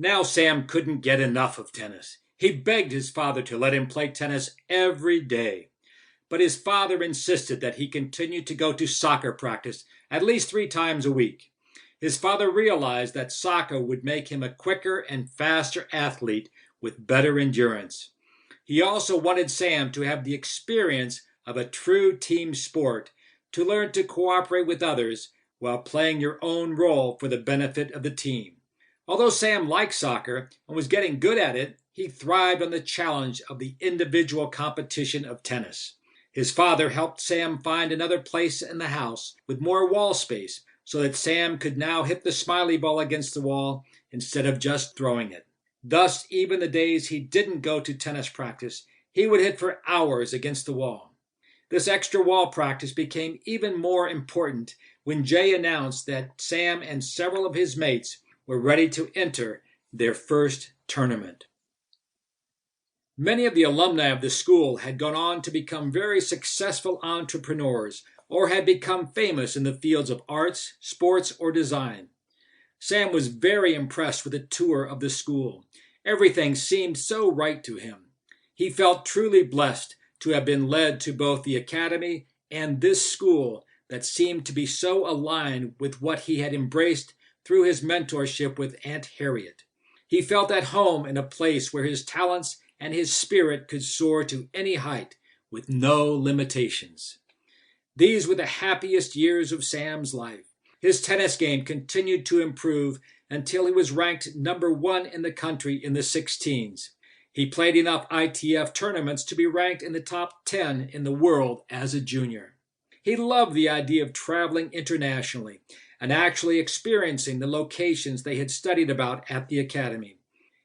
Now Sam couldn't get enough of tennis. He begged his father to let him play tennis every day. But his father insisted that he continue to go to soccer practice at least 3 times a week. His father realized that soccer would make him a quicker and faster athlete with better endurance. He also wanted Sam to have the experience of a true team sport, to learn to cooperate with others while playing your own role for the benefit of the team. Although Sam liked soccer and was getting good at it, he thrived on the challenge of the individual competition of tennis. His father helped Sam find another place in the house with more wall space so that Sam could now hit the smiley ball against the wall instead of just throwing it. Thus, even the days he didn't go to tennis practice, he would hit for hours against the wall. This extra wall practice became even more important when Jay announced that Sam and several of his mates were ready to enter their first tournament. Many of the alumni of the school had gone on to become very successful entrepreneurs or had become famous in the fields of arts, sports, or design. Sam was very impressed with the tour of the school. Everything seemed so right to him. He felt truly blessed to have been led to both the academy and this school that seemed to be so aligned with what he had embraced through his mentorship with Aunt Harriet. He felt at home in a place where his talents and his spirit could soar to any height with no limitations. These were the happiest years of Sam's life. His tennis game continued to improve until he was ranked number 1 in the country in the 16s. He played enough ITF tournaments to be ranked in the top 10 in the world as a junior. He loved the idea of traveling internationally and actually experiencing the locations they had studied about at the academy.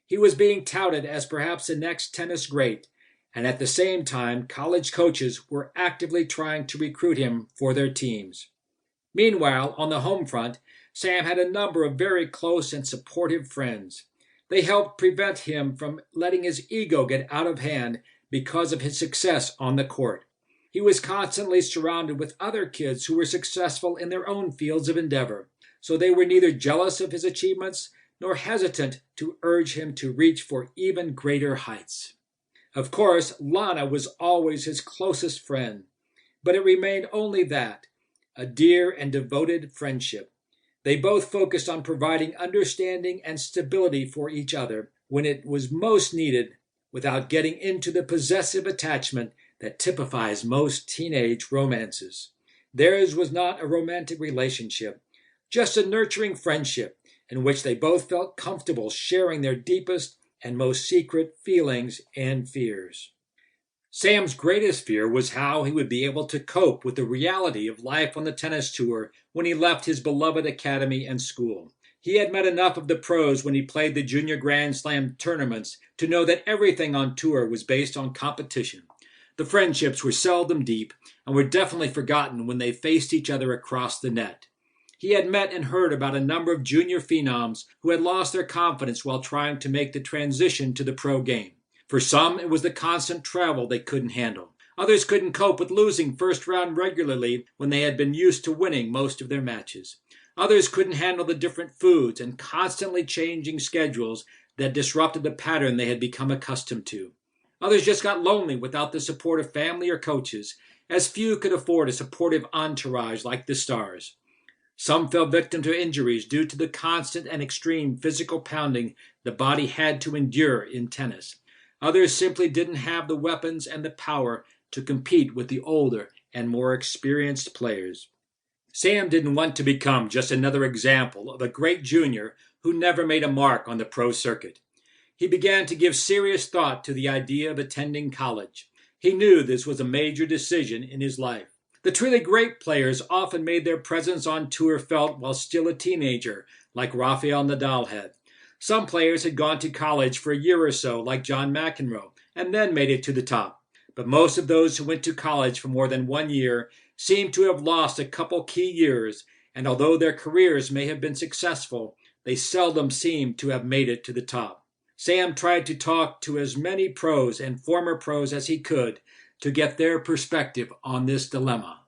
He was being touted as perhaps the next tennis great, and at the same time, college coaches were actively trying to recruit him for their teams. Meanwhile, on the home front, Sam had a number of very close and supportive friends. They helped prevent him from letting his ego get out of hand because of his success on the court. He was constantly surrounded with other kids who were successful in their own fields of endeavor, so they were neither jealous of his achievements nor hesitant to urge him to reach for even greater heights. Of course, Lana was always his closest friend, but it remained only that, a dear and devoted friendship. They both focused on providing understanding and stability for each other when it was most needed, without getting into the possessive attachment that typifies most teenage romances. Theirs was not a romantic relationship, just a nurturing friendship in which they both felt comfortable sharing their deepest and most secret feelings and fears. Sam's greatest fear was how he would be able to cope with the reality of life on the tennis tour when he left his beloved academy and school. He had met enough of the pros when he played the junior Grand Slam tournaments to know that everything on tour was based on competition. The friendships were seldom deep and were definitely forgotten when they faced each other across the net. He had met and heard about a number of junior phenoms who had lost their confidence while trying to make the transition to the pro game. For some, it was the constant travel they couldn't handle. Others couldn't cope with losing first round regularly when they had been used to winning most of their matches. Others couldn't handle the different foods and constantly changing schedules that disrupted the pattern they had become accustomed to. Others just got lonely without the support of family or coaches, as few could afford a supportive entourage like the Stars. Some fell victim to injuries due to the constant and extreme physical pounding the body had to endure in tennis. Others simply didn't have the weapons and the power to compete with the older and more experienced players. Sam didn't want to become just another example of a great junior who never made a mark on the pro circuit. He began to give serious thought to the idea of attending college. He knew this was a major decision in his life. The truly great players often made their presence on tour felt while still a teenager, like Rafael Nadal had. Some players had gone to college for a year or so, like John McEnroe, and then made it to the top. But most of those who went to college for more than 1 year seemed to have lost a couple key years, and although their careers may have been successful, they seldom seemed to have made it to the top. Sam tried to talk to as many pros and former pros as he could to get their perspective on this dilemma.